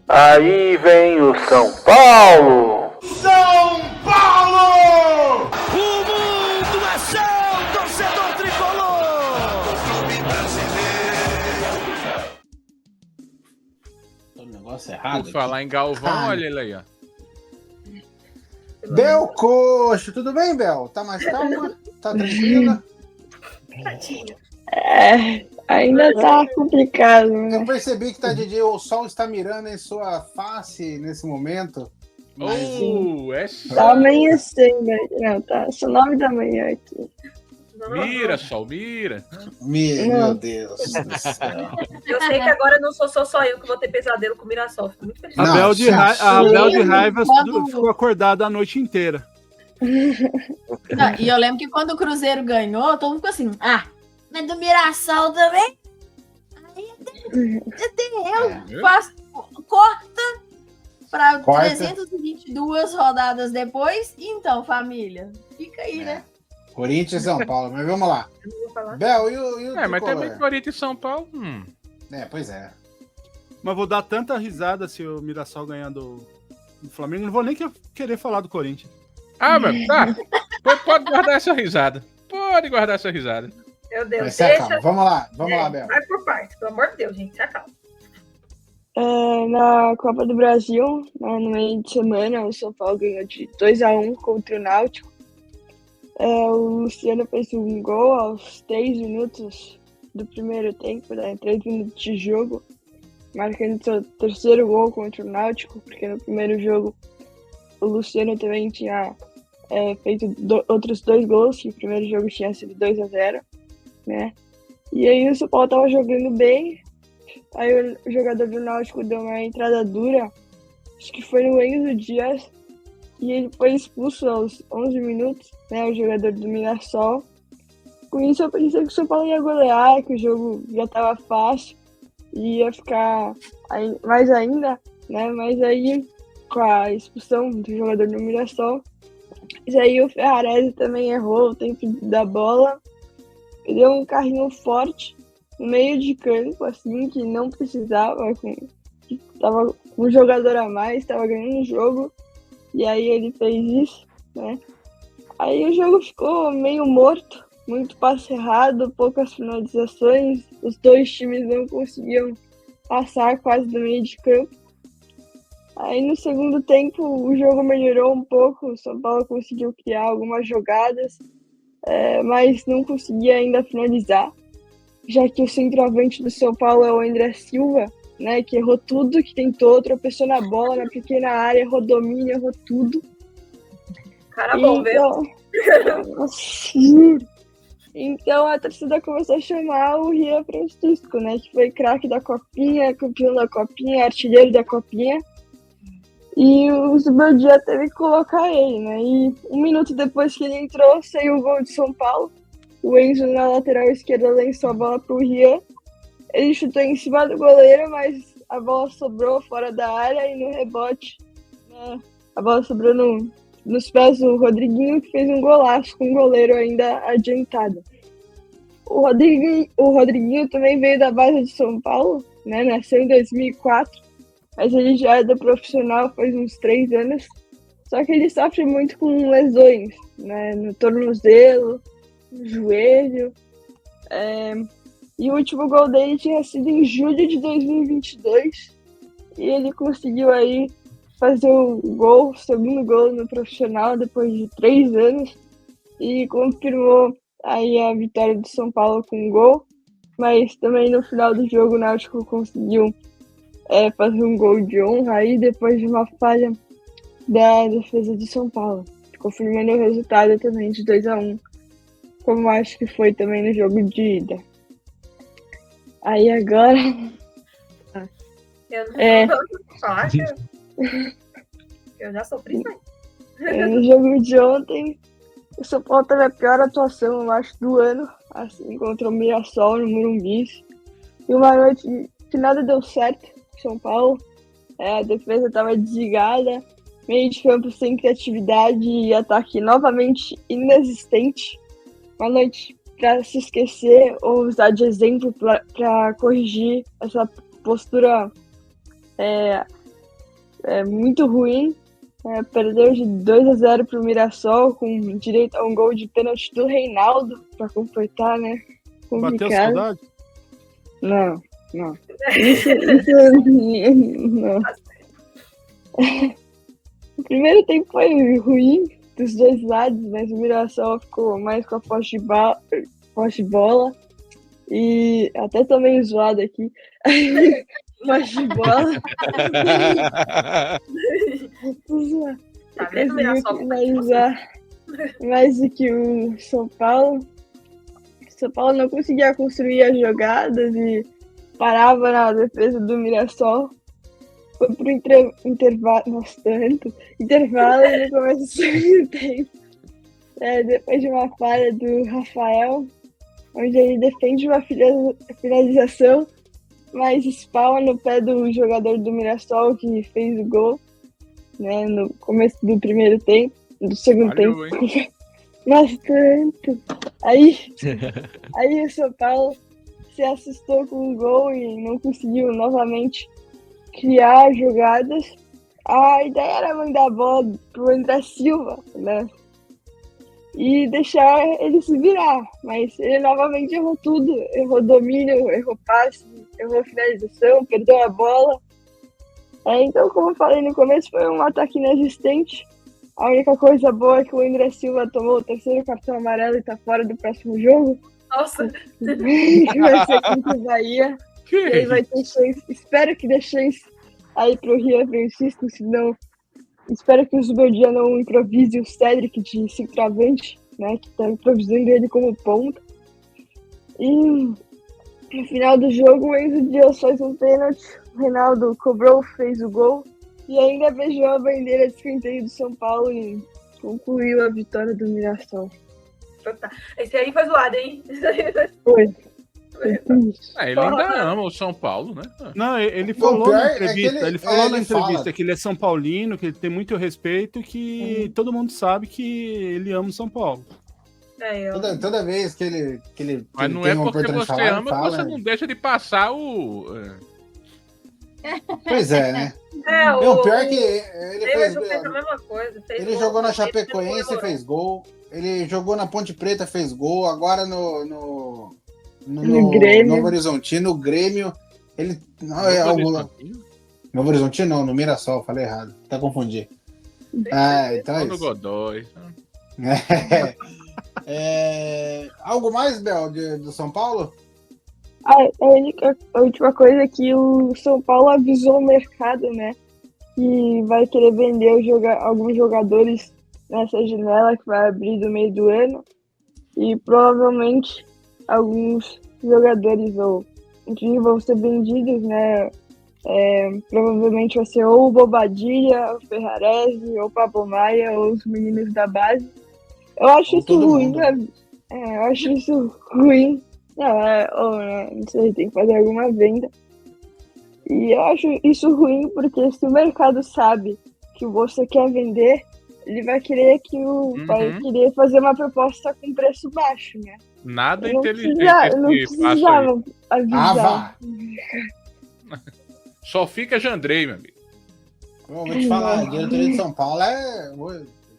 Aí vem o São Paulo! São Paulo! O mundo é seu, torcedor tricolor! O negócio errado. Por falar em Galvão, Ai. olha ele aí, ó. Bel Coxo, tudo bem, Bel? Tá mais calma? Tá tranquila? Ainda tá complicado, né? Eu percebi que o sol está mirando em sua face nesse momento. Mas É Tá amanhecendo. Não, tá. São 9 da manhã aqui. Mira, Sol, mira. Meu Deus do céu. Eu sei que agora não sou só eu que vou ter pesadelo com o Mirassol. Fico muito feliz. Não, A Bel de raiva Quando- ficou acordada a noite inteira. Não, e eu lembro que quando o Cruzeiro ganhou, todo mundo ficou assim, mas do Mirassol também? Aí eu faço, corta para Corta. 322 rodadas depois. Então, família, fica aí, né? Corinthians e São Paulo, mas vamos lá. Eu não vou falar. Bel, e o Mas tricolor? também Corinthians e São Paulo. Pois é. Mas vou dar tanta risada se o Mirassol ganhar do Flamengo. Não vou nem querer falar do Corinthians. Mas tá. Pode guardar essa risada. Pode guardar essa risada. Meu Deus, Mas se acalma. Vamos lá, Bel. Vai por partes, pelo amor de Deus, gente, se acalma. Na Copa do Brasil, no meio de semana, o São Paulo ganhou de 2-1 contra o Náutico. O Luciano fez um gol aos 3 minutos do primeiro tempo, 3 minutos de jogo, marcando seu terceiro gol contra o Náutico, porque no primeiro jogo o Luciano também tinha feito outros 2 gols, que o primeiro jogo tinha sido 2-0, né? E aí o São Paulo tava jogando bem, aí o jogador do Náutico deu uma entrada dura, acho que foi no Enzo Dias, e ele foi expulso aos 11 minutos, né, o jogador do Mirassol. Com isso eu pensei que o São Paulo ia golear, que o jogo já estava fácil, e ia ficar mais ainda, né, mas aí com a expulsão do jogador do Mirassol, aí o Ferrarese também errou o tempo da bola, deu um carrinho forte no meio de campo, assim, que não precisava, tava com um jogador a mais, estava ganhando o jogo, e aí ele fez isso, né? Aí o jogo ficou meio morto, muito passe errado, poucas finalizações, os dois times não conseguiam passar quase do meio de campo. Aí no segundo tempo o jogo melhorou um pouco, o São Paulo conseguiu criar algumas jogadas, mas não conseguia ainda finalizar, já que o centroavante do São Paulo é o André Silva, né, que errou tudo, que tentou, tropeçou na bola, na pequena área, errou domínio, errou tudo. Cara bom, viu? Então a torcida começou a chamar o Rian Francisco, né, que foi craque da Copinha, campeão da Copinha, artilheiro da Copinha. E o Zubeldia teve que colocar ele, né? E 1 minuto depois que ele entrou, saiu o gol de São Paulo. O Enzo na lateral esquerda lançou a bola pro Rian. Ele chutou em cima do goleiro, mas a bola sobrou fora da área e no rebote, né, a bola sobrou nos pés do Rodriguinho, que fez um golaço com o goleiro ainda adiantado. O Rodriguinho também veio da base de São Paulo, né, nasceu em 2004, mas ele já é do profissional faz uns 3 anos, só que ele sofre muito com lesões, né, no tornozelo, no joelho, e o último gol dele tinha sido em julho de 2022. E ele conseguiu aí fazer o segundo gol no profissional depois de 3 anos. E confirmou aí a vitória do São Paulo com um gol. Mas também no final do jogo o Náutico conseguiu fazer um gol de honra aí depois de uma falha da defesa de São Paulo. Confirmando o resultado também de 2-1. Como acho que foi também no jogo de ida. Aí agora. Eu não falar que eu já sofri isso aí. No jogo de ontem, o São Paulo teve a pior atuação, eu acho, do ano, assim, contra o Mirassol no Morumbi. E uma noite que nada deu certo em São Paulo. A defesa estava desligada, meio de campo sem criatividade e ataque novamente inexistente. Uma noite para se esquecer ou usar de exemplo para corrigir essa postura muito ruim. Perdeu de 2-0 pro Mirassol, com direito a um gol de pênalti do Reinaldo, para completar, né? Bateu Complicado. saudade? Não. Isso não. O primeiro tempo foi ruim dos dois lados, mas o Mirassol ficou mais com a posse de bola. E até tô meio zoado aqui. Posse de bola. Tá vendo, Mirassol? Finalizar mais do que o São Paulo. O São Paulo não conseguia construir as jogadas e parava na defesa do Mirassol. Foi pro intervalo. Nossa, tanto. Intervalo e no começo do segundo tempo. Depois de uma falha do Rafael, onde ele defende uma finalização, mas espalma no pé do jogador do Mirassol que fez o gol, né, no começo do primeiro tempo, do segundo tempo. Mas tanto. Aí o São Paulo se assustou com o gol e não conseguiu novamente criar jogadas. A ideia era mandar a bola pro André Silva, né? E deixar ele se virar. Mas ele novamente errou tudo. Errou domínio, errou passe, errou finalização, perdeu a bola. Então, como eu falei no começo, foi um ataque inexistente. A única coisa boa é que o André Silva tomou o terceiro cartão amarelo e tá fora do próximo jogo. Nossa! Vai ser contra o Bahia. E aí vai ter chance. Espero que dê chance aí pro Rian Francisco, senão espero que o Zubeldia não improvise o Cedric de centroavante, né? Que tá improvisando ele como ponta. E no final do jogo, o Enzo Dias faz um pênalti, o Reinaldo cobrou, fez o gol e ainda beijou a bandeira de escanteio do São Paulo e concluiu a vitória do Mirassol. Esse aí foi zoado, hein? Foi. Ele ainda ama o São Paulo, né? Não, ele falou na entrevista, ele fala que ele é São Paulino, que ele tem muito respeito, que todo mundo sabe que ele ama o São Paulo. Toda vez que ele Mas não tem é uma porque oportunidade você de falar, ama fala, que você não deixa de passar o... Pois é, né? O pior é que ele fez... A mesma coisa, ele jogou na Chapecoense e fez gol. Ele jogou na Ponte Preta, fez gol. Agora no Grêmio. Novo Horizontino, no Grêmio. Ele. Novo Horizontino não, no Mirassol, falei errado. Tá confundindo. Então é no isso. Godoy. Algo mais, Bel, do São Paulo? A última coisa é que o São Paulo avisou o mercado, né? Que vai querer vender alguns jogadores nessa janela que vai abrir do meio do ano. E provavelmente alguns jogadores vão ser vendidos, né? Provavelmente vai ser ou o Bobadilha, o Ferrarese, ou o Pablo Maia, ou os meninos da base. Eu acho isso ruim, né? Eu acho isso ruim. Não sei, tem que fazer alguma venda. E eu acho isso ruim porque se o mercado sabe que você quer vender, ele vai querer vai querer fazer uma proposta com preço baixo, né? Nada inteligente. Não precisava avisar. Só fica Jandrei, meu amigo. Vou te falar, a diretoria de São Paulo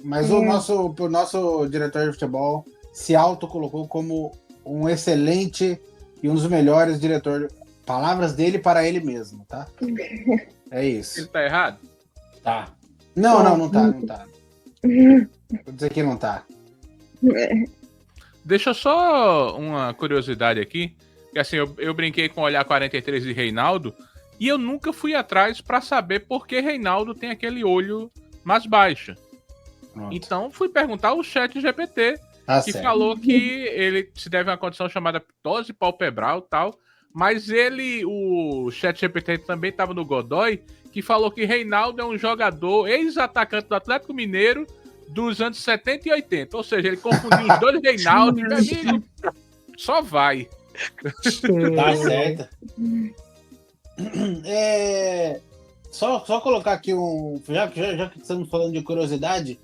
Mas o nosso diretor de futebol se autocolocou como um excelente e um dos melhores diretores. Palavras dele para ele mesmo, tá? É isso. Ele tá errado? Tá. Não tá. Vou dizer que não tá. Deixa só uma curiosidade aqui. Que assim, eu brinquei com o olhar 43 de Reinaldo e eu nunca fui atrás pra saber por que Reinaldo tem aquele olho mais baixo. Pronto. Então fui perguntar ao chat GPT, que certo. Falou que ele se deve a uma condição chamada ptose palpebral e tal. Mas o chat GPT também estava no Godoy, que falou que Reinaldo é um jogador, ex-atacante do Atlético Mineiro dos anos 70 e 80. Ou seja, ele confundiu os dois Reinaldo, meu amigo, só vai. Tá certo. Só colocar aqui já que estamos falando de curiosidade,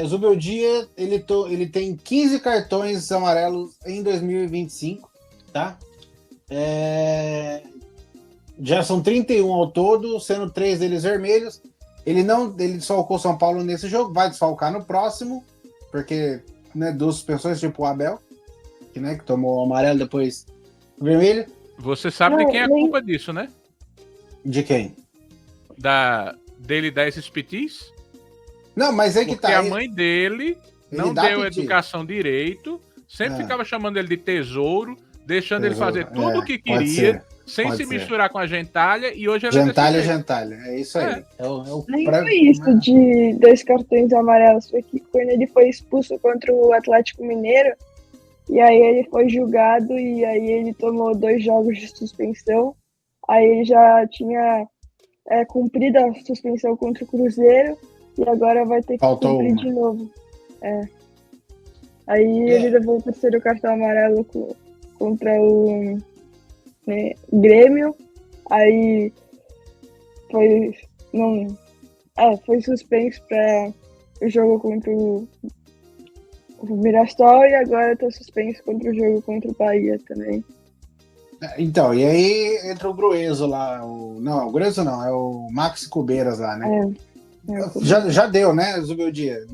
Zubeldia, ele tem 15 cartões amarelos em 2025, tá? Já são 31 ao todo, sendo 3 deles vermelhos. Ele desfalcou o São Paulo nesse jogo, vai desfalcar no próximo, porque, né, 2 suspensões, tipo o Abel, que tomou o amarelo, depois o vermelho. Você sabe de quem é a culpa disso, né? De quem? Dele dar esses pitis? Não, mas é que porque a mãe dele não deu educação direito, sempre ficava chamando ele de tesouro, deixando ele fazer tudo o que queria, sem se misturar com a gentalha, e hoje ele é gentalha, é isso aí. Nem foi isso de 2 cartões amarelos, foi que quando ele foi expulso contra o Atlético Mineiro, e aí ele foi julgado, e aí ele tomou 2 jogos de suspensão, aí ele já tinha cumprido a suspensão contra o Cruzeiro, e agora vai ter que cumprir de novo. Aí ele levou o 3º cartão amarelo contra o Grêmio. Aí foi suspenso para o jogo contra o Mirassol, e agora tá suspenso contra o jogo contra o Bahia também. Então, e aí entra o Gruezo lá. Não, o Gruezo não, é o Maxi Cubeiras lá, né? Já deu, né, Zubeldia?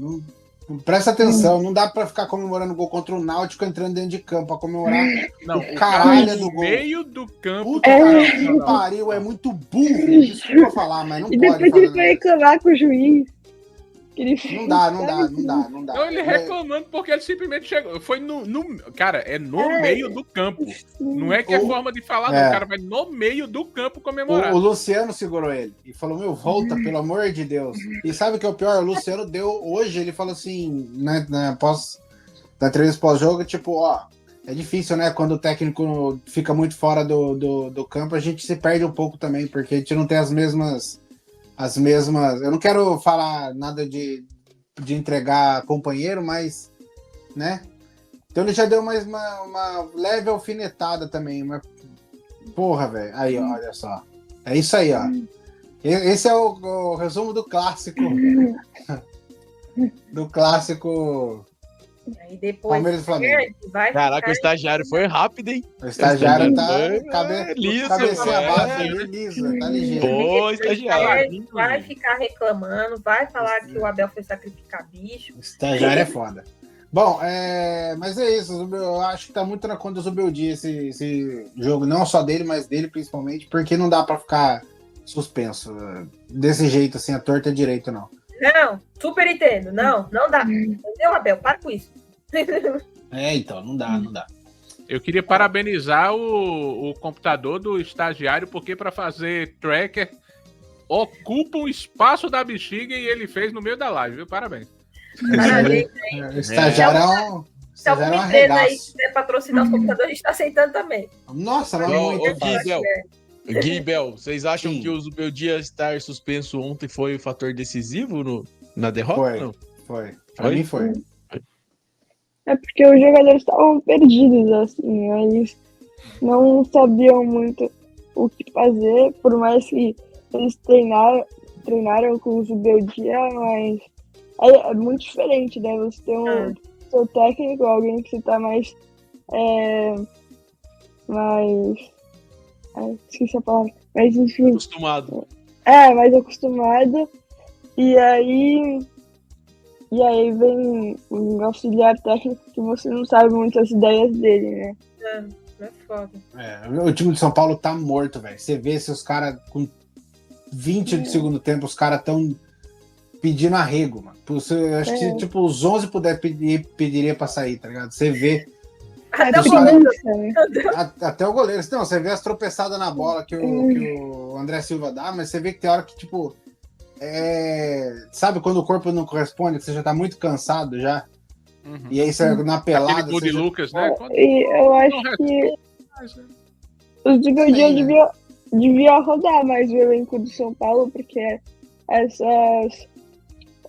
Presta atenção, não dá pra ficar comemorando gol contra o Náutico entrando dentro de campo pra comemorar o caralho do gol. Meio do campo. Puta que pariu, é muito burro. Desculpa falar, mas não pode fazer. E depois ele foi reclamar com o juiz. Não dá. Não, ele reclamando porque ele simplesmente chegou. Foi no meio do campo. Não é que é forma de falar, não. O cara vai no meio do campo comemorar. O Luciano segurou ele e falou: volta, pelo amor de Deus. E sabe o que é o pior? O Luciano deu hoje, ele falou assim, na entrevista pós-jogo, tipo, é difícil, né? Quando o técnico fica muito fora do campo, a gente se perde um pouco também, porque a gente não tem as mesmas. Eu não quero falar nada de entregar companheiro, mas, né? Então ele já deu mais uma leve alfinetada também. Mas, porra, velho. Aí, ó, olha só. É isso aí, ó. Esse é o resumo do clássico. Do clássico. Aí depois Palmeiras e Flamengo. Caraca, o estagiário foi rápido, hein? O estagiário tá liso, cabecinha abaixo, liso, tá ligeiro. Pô, estagiário. Vai ficar reclamando, vai falar que o Abel foi sacrificar bicho. O estagiário é foda. Bom, mas é isso. Eu acho que tá muito na conta do Zubeldia esse jogo, não só dele, mas dele principalmente, porque não dá pra ficar suspenso desse jeito, assim, a torta direito, não. Não, super entendo. Não dá. Entendeu, Abel? Para com isso. Então, não dá. Eu queria parabenizar o computador do estagiário, porque para fazer tracker ocupa um espaço da bexiga e ele fez no meio da live, viu? Parabéns. Parabéns, O estagiário é um se alguma empresa aí quiser patrocinar os computadores, a gente tá aceitando também. Nossa, mas muito fácil. Guibel, vocês acham que o Zubeldia estar suspenso ontem foi o fator decisivo na derrota? Foi. Pra mim foi. É porque os jogadores estavam perdidos, assim, eles não sabiam muito o que fazer, por mais que eles treinaram com o Zubeldia, mas é muito diferente, né? Você tem um seu técnico, alguém que você tá mais esqueci a palavra. Mas enfim. Acostumado. Mais acostumado. E aí vem um auxiliar técnico que você não sabe muito as ideias dele, né? É foda. O time de São Paulo tá morto, velho. Você vê se os caras, com 20 do segundo tempo, os caras tão pedindo arrego, mano. Eu acho que se tipo, os 11 puder pediria pra sair, tá ligado? Você vê. Até o goleiro. Não, você vê as tropeçadas na bola que o André Silva dá, mas você vê que tem hora que, tipo, sabe quando o corpo não corresponde, que você já tá muito cansado já? Uhum. E aí você na pelada. Aquele gol de Lucas, né? E eu acho que o Zubeldia devia rodar mais o elenco do São Paulo, porque essas.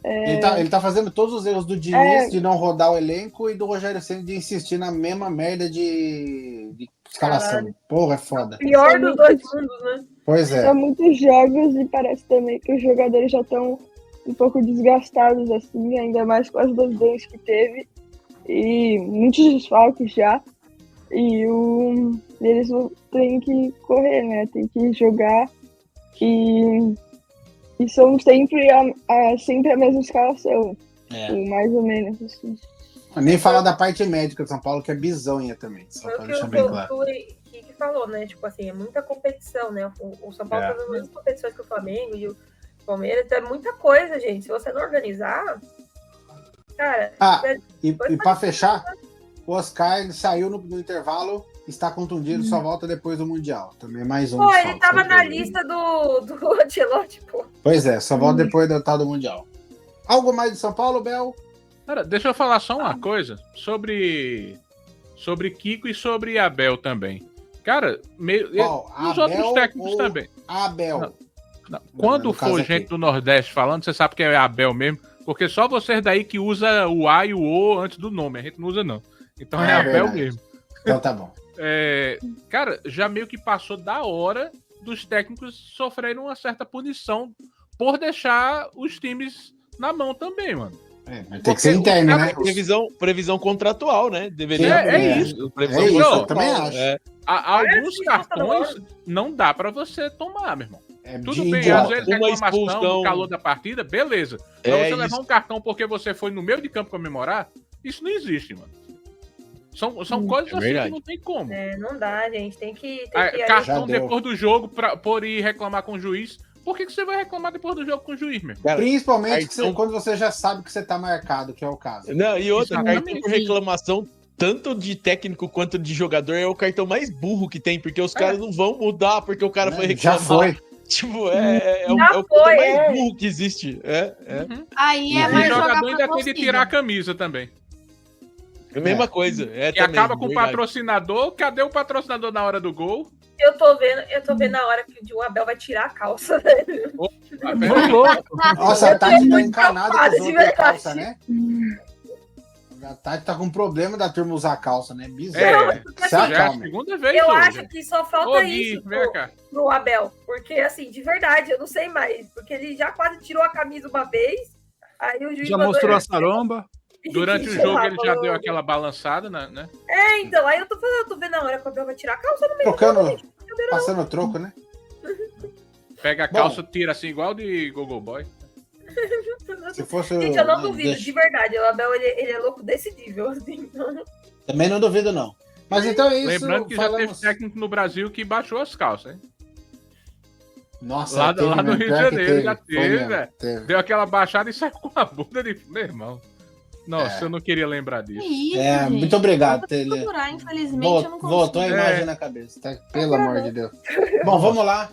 Ele tá fazendo todos os erros do Diniz de não rodar o elenco e do Rogério Ceni de insistir na mesma merda de escalação. Caralho. Porra, é foda. Pior dos dois mundos, né? Pois é. São muitos jogos e parece também que os jogadores já estão um pouco desgastados, assim, ainda mais com as lesões que teve. E muitos desfalques já. E eles têm que correr, né? Tem que jogar. E são sempre sempre a mesma escalação. Mais ou menos assim. Nem falar da parte médica de São Paulo, que é bizonha também. Só Foi pra o deixar que bem o claro. Henrique falou, né? Tipo assim, é muita competição, né? O São Paulo tá nas mesmas competições que o Flamengo e o Palmeiras. Então é muita coisa, gente. Se você não organizar, cara... E pra fechar, o Oscar ele saiu no intervalo, está contundido, só volta depois do Mundial. Também é mais um. Pô, ele tava na lista do Ancelotti, pô. Pois é, só volta depois do tal do Mundial. Algo mais de São Paulo, Bel? Cara, deixa eu falar só uma coisa sobre Kiko e sobre Abel também. Cara, os outros técnicos também. Abel. Não. Quando for gente do Nordeste falando, você sabe que é Abel mesmo, porque só vocês daí que usa o A e o O antes do nome, a gente não usa não. Então é Abel mesmo. Então tá bom. Cara, já meio que passou da hora dos técnicos sofrerem uma certa punição por deixar os times na mão também, mano. Tem que ser interno, né? Previsão contratual, né? Deveria isso. Previsão contratual, eu também acho. Alguns cartões não dá pra você tomar, meu irmão. Tudo bem, idiota. às vezes Uma reclamação expulsão. do calor da partida, beleza. Mas você levar um cartão porque você foi no meio de campo comemorar, isso não existe, mano. São coisas assim que não tem como. Não dá, gente. Tem que cartão depois do jogo por ir reclamar com o juiz. Por que você vai reclamar depois do jogo com o juiz, meu? Principalmente quando você já sabe que você tá marcado, que é o caso. Não, e outra, cartão por reclamação, tanto de técnico quanto de jogador, é o cartão mais burro que tem, porque os caras não vão mudar porque o cara foi reclamar. Já foi. Tipo, é o cartão mais burro que existe. Aí é E mais o jogar jogador ainda pra tem de tirar a camisa também. É a mesma coisa. E também, acaba com o verdade. patrocinador. Cadê o patrocinador na hora do gol? Eu tô vendo na hora que o Abel vai tirar a calça, velho. Nossa, a Tati tá encanada com os de outros verdade. calça, né? A Tati tá com problema da turma usar calça, né? Bizarro. Se acalma. Segunda vez Eu hoje. acho que só falta isso pro Abel. Porque, assim, de verdade, eu não sei mais. Porque ele já quase tirou a camisa uma vez. Aí o juiz já mostrou a saromba. Durante o jogo ele já deu aquela balançada, né? Então, aí eu tô vendo a hora que o Abel vai tirar a calça no meio Trocando, passando o troco, né? Pega a calça, tira assim, igual de Gogo Boy. Se fosse Gente, eu não duvido, de verdade. O Abel, ele é louco desse nível, assim. Também não duvido, não. Mas então é isso. Lembrando que já teve técnico no Brasil que baixou as calças, hein? Nossa, lá no Rio de Janeiro já teve, velho. Deu aquela baixada e saiu com a bunda de... Meu irmão. Nossa, eu não queria lembrar disso. Isso, muito obrigado, Tele. Infelizmente, eu não consigo. Voltou a imagem na cabeça, tá? Pelo amor de Deus. Bom, vamos lá.